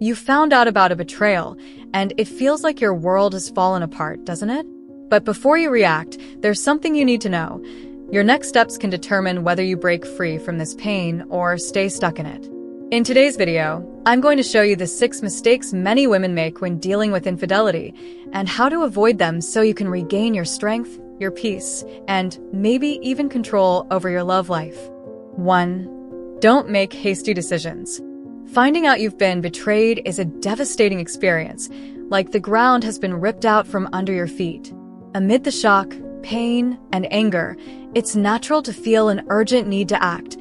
You found out about a betrayal, and it feels like your world has fallen apart, doesn't it? But before you react, there's something you need to know. Your next steps can determine whether you break free from this pain or stay stuck in it. In today's video, I'm going to show you the 6 mistakes many women make when dealing with infidelity and how to avoid them so you can regain your strength, your peace, and maybe even control over your love life. 1. Don't make hasty decisions. Finding out you've been betrayed is a devastating experience, like the ground has been ripped out from under your feet. Amid the shock, pain, and anger, it's natural to feel an urgent need to act,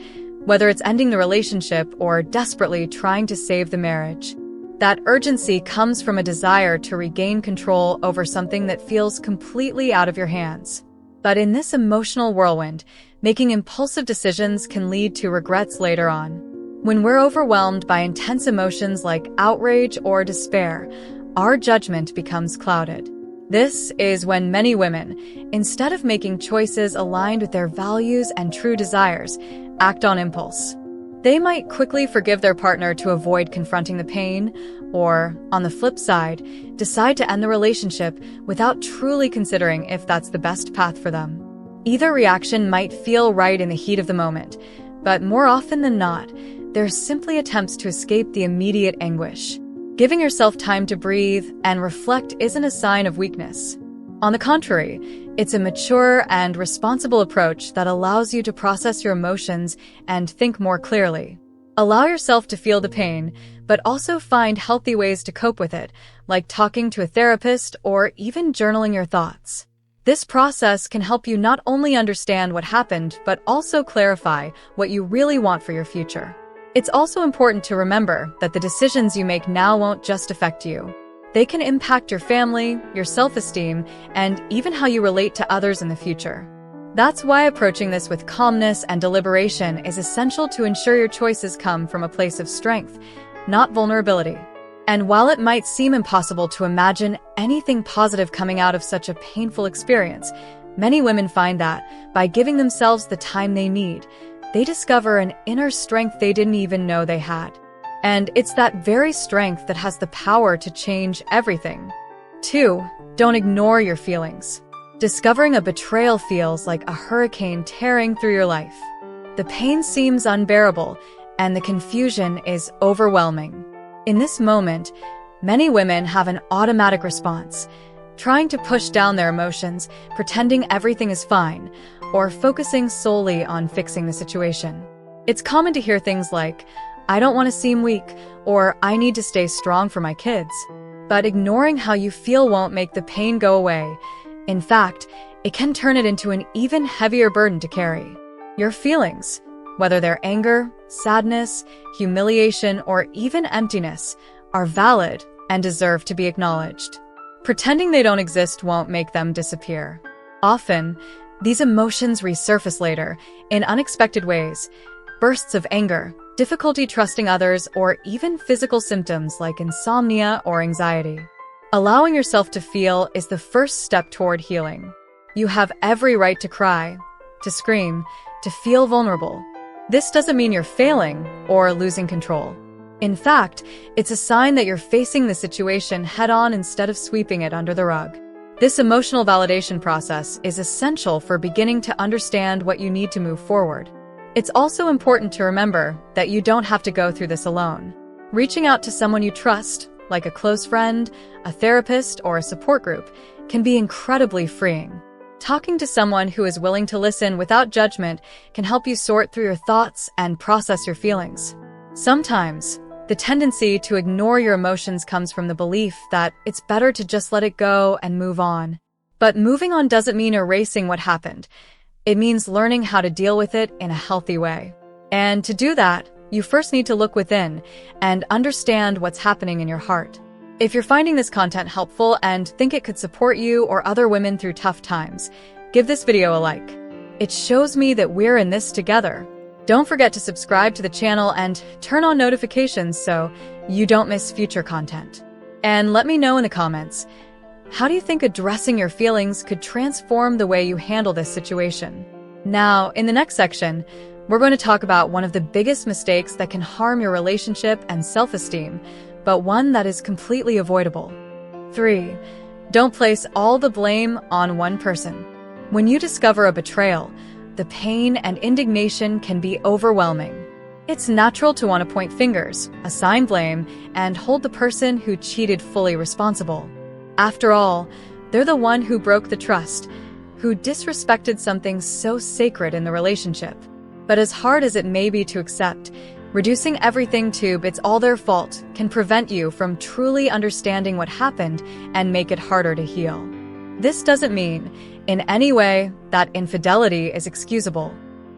whether it's ending the relationship or desperately trying to save the marriage. That urgency comes from a desire to regain control over something that feels completely out of your hands. But in this emotional whirlwind, making impulsive decisions can lead to regrets later on. When we're overwhelmed by intense emotions like outrage or despair, our judgment becomes clouded. This is when many women, instead of making choices aligned with their values and true desires, act on impulse. They might quickly forgive their partner to avoid confronting the pain, or, on the flip side, decide to end the relationship without truly considering if that's the best path for them. Either reaction might feel right in the heat of the moment, but more often than not, they're simply attempts to escape the immediate anguish. Giving yourself time to breathe and reflect isn't a sign of weakness. On the contrary, it's a mature and responsible approach that allows you to process your emotions and think more clearly. Allow yourself to feel the pain, but also find healthy ways to cope with it, like talking to a therapist or even journaling your thoughts. This process can help you not only understand what happened, but also clarify what you really want for your future. It's also important to remember that the decisions you make now won't just affect you. They can impact your family, your self-esteem, and even how you relate to others in the future. That's why approaching this with calmness and deliberation is essential to ensure your choices come from a place of strength, not vulnerability. And while it might seem impossible to imagine anything positive coming out of such a painful experience, many women find that, by giving themselves the time they need, they discover an inner strength they didn't even know they had. And it's that very strength that has the power to change everything. 2. Don't ignore your feelings. Discovering a betrayal feels like a hurricane tearing through your life. The pain seems unbearable, and the confusion is overwhelming. In this moment, many women have an automatic response, trying to push down their emotions, pretending everything is fine, or focusing solely on fixing the situation. It's common to hear things like, "I don't want to seem weak," or "I need to stay strong for my kids." But ignoring how you feel won't make the pain go away. In fact, it can turn it into an even heavier burden to carry. Your feelings, whether they're anger, sadness, humiliation, or even emptiness, are valid and deserve to be acknowledged. Pretending they don't exist won't make them disappear. Often, these emotions resurface later, in unexpected ways. Bursts of anger, difficulty trusting others, or even physical symptoms like insomnia or anxiety. Allowing yourself to feel is the first step toward healing. You have every right to cry, to scream, to feel vulnerable. This doesn't mean you're failing or losing control. In fact, it's a sign that you're facing the situation head-on instead of sweeping it under the rug. This emotional validation process is essential for beginning to understand what you need to move forward. It's also important to remember that you don't have to go through this alone. Reaching out to someone you trust, like a close friend, a therapist, or a support group, can be incredibly freeing. Talking to someone who is willing to listen without judgment can help you sort through your thoughts and process your feelings. Sometimes, the tendency to ignore your emotions comes from the belief that it's better to just let it go and move on. But moving on doesn't mean erasing what happened. It means learning how to deal with it in a healthy way. And to do that, you first need to look within and understand what's happening in your heart. If you're finding this content helpful and think it could support you or other women through tough times, give this video a like. It shows me that we're in this together. Don't forget to subscribe to the channel and turn on notifications so you don't miss future content. And let me know in the comments, how do you think addressing your feelings could transform the way you handle this situation? Now, in the next section, we're going to talk about one of the biggest mistakes that can harm your relationship and self-esteem, but one that is completely avoidable. 3. Don't place all the blame on one person. When you discover a betrayal, the pain and indignation can be overwhelming. It's natural to want to point fingers, assign blame, and hold the person who cheated fully responsible. After all, they're the one who broke the trust, who disrespected something so sacred in the relationship. But as hard as it may be to accept, reducing everything to "it's all their fault" can prevent you from truly understanding what happened and make it harder to heal. This doesn't mean, in any way, that infidelity is excusable.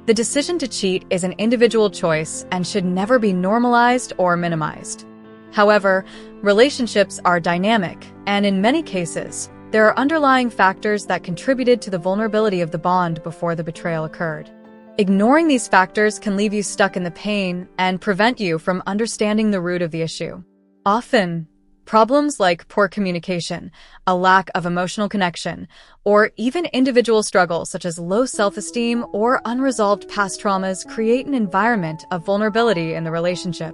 The decision to cheat is an individual choice and should never be normalized or minimized. However, relationships are dynamic, and in many cases, there are underlying factors that contributed to the vulnerability of the bond before the betrayal occurred. Ignoring these factors can leave you stuck in the pain and prevent you from understanding the root of the issue. Often, problems like poor communication, a lack of emotional connection, or even individual struggles such as low self-esteem or unresolved past traumas create an environment of vulnerability in the relationship.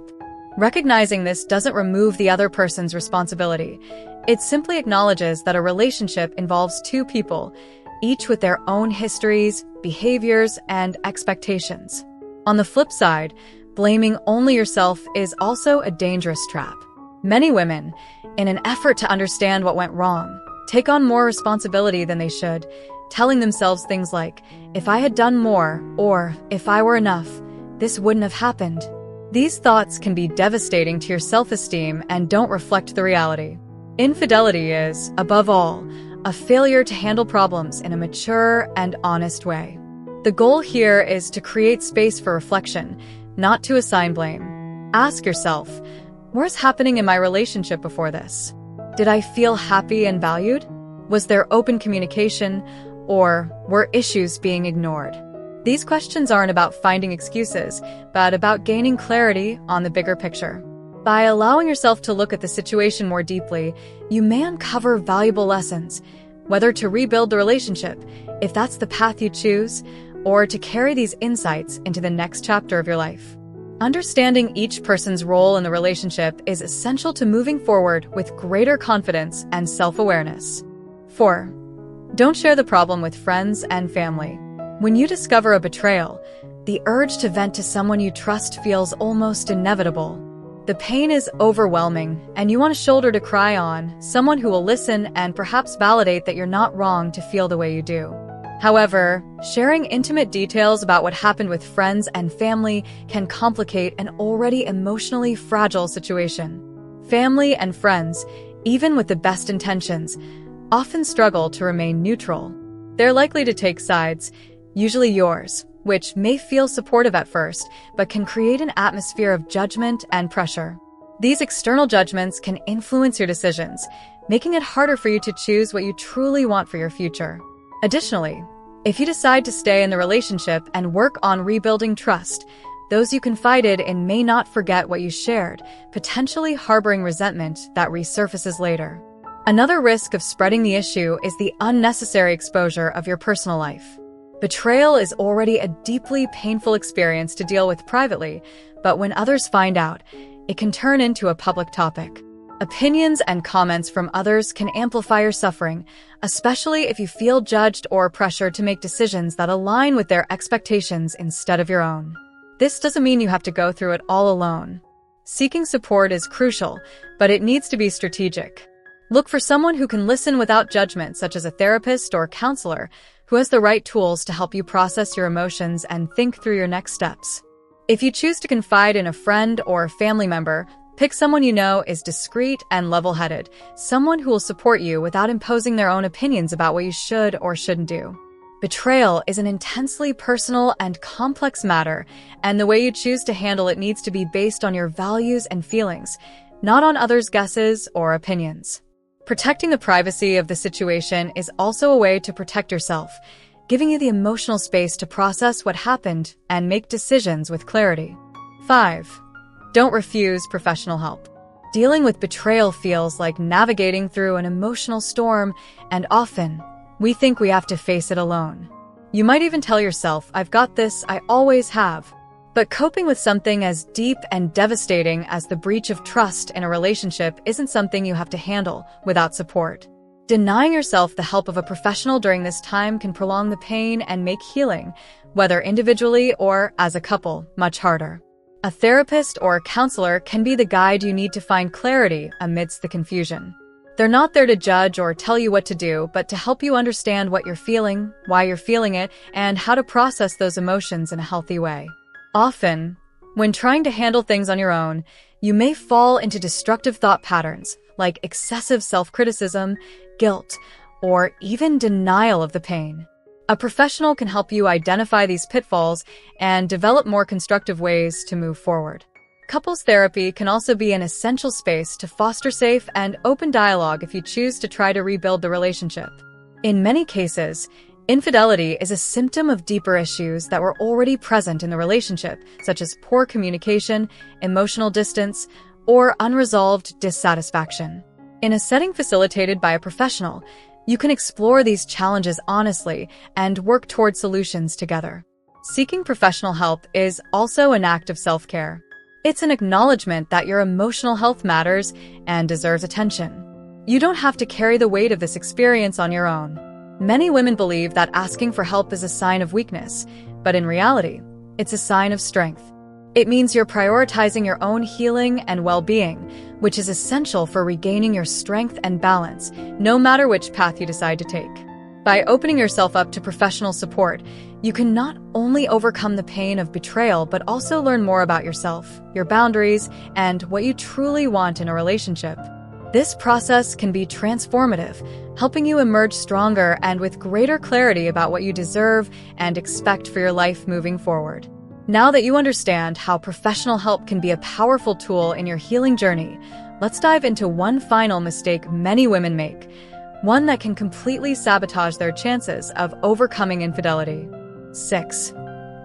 Recognizing this doesn't remove the other person's responsibility. It simply acknowledges that a relationship involves two people, each with their own histories, behaviors, and expectations. On the flip side, blaming only yourself is also a dangerous trap. Many women, in an effort to understand what went wrong, take on more responsibility than they should, telling themselves things like, "If I had done more," or "if I were enough, this wouldn't have happened." These thoughts can be devastating to your self-esteem and don't reflect the reality. Infidelity is, above all, a failure to handle problems in a mature and honest way. The goal here is to create space for reflection, not to assign blame. Ask yourself, what is happening in my relationship before this? Did I feel happy and valued? Was there open communication, or were issues being ignored? These questions aren't about finding excuses, but about gaining clarity on the bigger picture. By allowing yourself to look at the situation more deeply, you may uncover valuable lessons, whether to rebuild the relationship, if that's the path you choose, or to carry these insights into the next chapter of your life. Understanding each person's role in the relationship is essential to moving forward with greater confidence and self-awareness. 4. Don't share the problem with friends and family. When you discover a betrayal, the urge to vent to someone you trust feels almost inevitable. The pain is overwhelming, and you want a shoulder to cry on, someone who will listen and perhaps validate that you're not wrong to feel the way you do. However, sharing intimate details about what happened with friends and family can complicate an already emotionally fragile situation. Family and friends, even with the best intentions, often struggle to remain neutral. They're likely to take sides, usually yours, which may feel supportive at first, but can create an atmosphere of judgment and pressure. These external judgments can influence your decisions, making it harder for you to choose what you truly want for your future. Additionally, if you decide to stay in the relationship and work on rebuilding trust, those you confided in may not forget what you shared, potentially harboring resentment that resurfaces later. Another risk of spreading the issue is the unnecessary exposure of your personal life. Betrayal is already a deeply painful experience to deal with privately, but when others find out, it can turn into a public topic. Opinions and comments from others can amplify your suffering, especially if you feel judged or pressured to make decisions that align with their expectations instead of your own. This doesn't mean you have to go through it all alone. Seeking support is crucial, but it needs to be strategic. Look for someone who can listen without judgment, such as a therapist or counselor, who has the right tools to help you process your emotions and think through your next steps. If you choose to confide in a friend or a family member, pick someone you know is discreet and level-headed, someone who will support you without imposing their own opinions about what you should or shouldn't do. Betrayal is an intensely personal and complex matter, and the way you choose to handle it needs to be based on your values and feelings, not on others' guesses or opinions. Protecting the privacy of the situation is also a way to protect yourself, giving you the emotional space to process what happened and make decisions with clarity. 5. Don't refuse professional help. Dealing with betrayal feels like navigating through an emotional storm, and often, we think we have to face it alone. You might even tell yourself, "I've got this, I always have." But coping with something as deep and devastating as the breach of trust in a relationship isn't something you have to handle without support. Denying yourself the help of a professional during this time can prolong the pain and make healing, whether individually or as a couple, much harder. A therapist or a counselor can be the guide you need to find clarity amidst the confusion. They're not there to judge or tell you what to do, but to help you understand what you're feeling, why you're feeling it, and how to process those emotions in a healthy way. Often, when trying to handle things on your own, you may fall into destructive thought patterns like excessive self-criticism, guilt, or even denial of the pain. A professional can help you identify these pitfalls and develop more constructive ways to move forward. Couples therapy can also be an essential space to foster safe and open dialogue if you choose to try to rebuild the relationship. In many cases, infidelity is a symptom of deeper issues that were already present in the relationship, such as poor communication, emotional distance, or unresolved dissatisfaction. In a setting facilitated by a professional, you can explore these challenges honestly and work toward solutions together. Seeking professional help is also an act of self-care. It's an acknowledgement that your emotional health matters and deserves attention. You don't have to carry the weight of this experience on your own. Many women believe that asking for help is a sign of weakness, but in reality, it's a sign of strength. It means you're prioritizing your own healing and well-being, which is essential for regaining your strength and balance, no matter which path you decide to take. By opening yourself up to professional support, you can not only overcome the pain of betrayal, but also learn more about yourself, your boundaries, and what you truly want in a relationship. This process can be transformative, helping you emerge stronger and with greater clarity about what you deserve and expect for your life moving forward. Now that you understand how professional help can be a powerful tool in your healing journey, let's dive into one final mistake many women make, one that can completely sabotage their chances of overcoming infidelity. 6.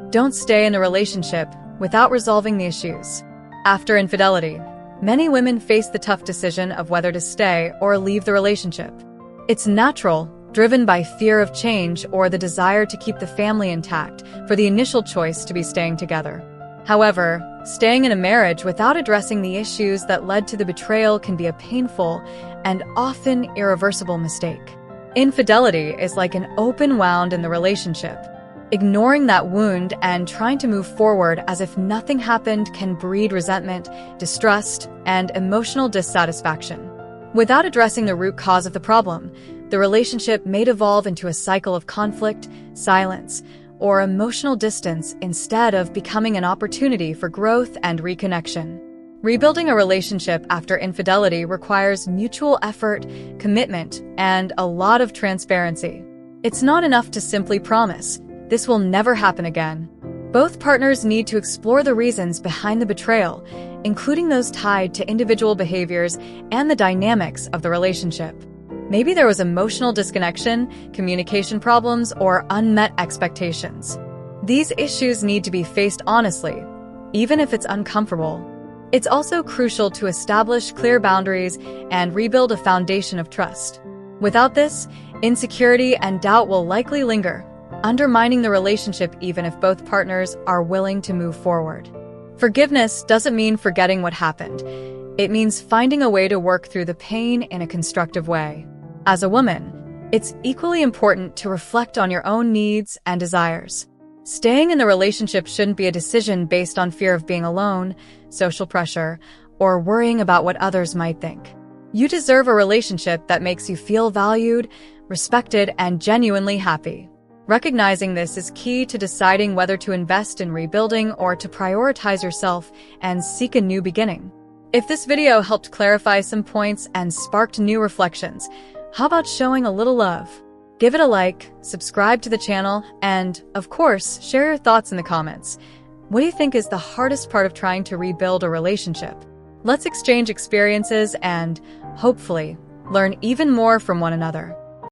Don't stay in a relationship without resolving the issues. After infidelity, many women face the tough decision of whether to stay or leave the relationship. It's natural, driven by fear of change or the desire to keep the family intact, for the initial choice to be staying together. However, staying in a marriage without addressing the issues that led to the betrayal can be a painful and often irreversible mistake. Infidelity is like an open wound in the relationship. Ignoring that wound and trying to move forward as if nothing happened can breed resentment, distrust, and emotional dissatisfaction. Without addressing the root cause of the problem, the relationship may devolve into a cycle of conflict, silence, or emotional distance instead of becoming an opportunity for growth and reconnection. Rebuilding a relationship after infidelity requires mutual effort, commitment, and a lot of transparency. It's not enough to simply promise, "This will never happen again." Both partners need to explore the reasons behind the betrayal, including those tied to individual behaviors and the dynamics of the relationship. Maybe there was emotional disconnection, communication problems, or unmet expectations. These issues need to be faced honestly, even if it's uncomfortable. It's also crucial to establish clear boundaries and rebuild a foundation of trust. Without this, insecurity and doubt will likely linger, undermining the relationship even if both partners are willing to move forward. Forgiveness doesn't mean forgetting what happened. It means finding a way to work through the pain in a constructive way. As a woman, it's equally important to reflect on your own needs and desires. Staying in the relationship shouldn't be a decision based on fear of being alone, social pressure, or worrying about what others might think. You deserve a relationship that makes you feel valued, respected, and genuinely happy. Recognizing this is key to deciding whether to invest in rebuilding or to prioritize yourself and seek a new beginning. If this video helped clarify some points and sparked new reflections, how about showing a little love? Give it a like, subscribe to the channel, and, of course, share your thoughts in the comments. What do you think is the hardest part of trying to rebuild a relationship? Let's exchange experiences and, hopefully, learn even more from one another.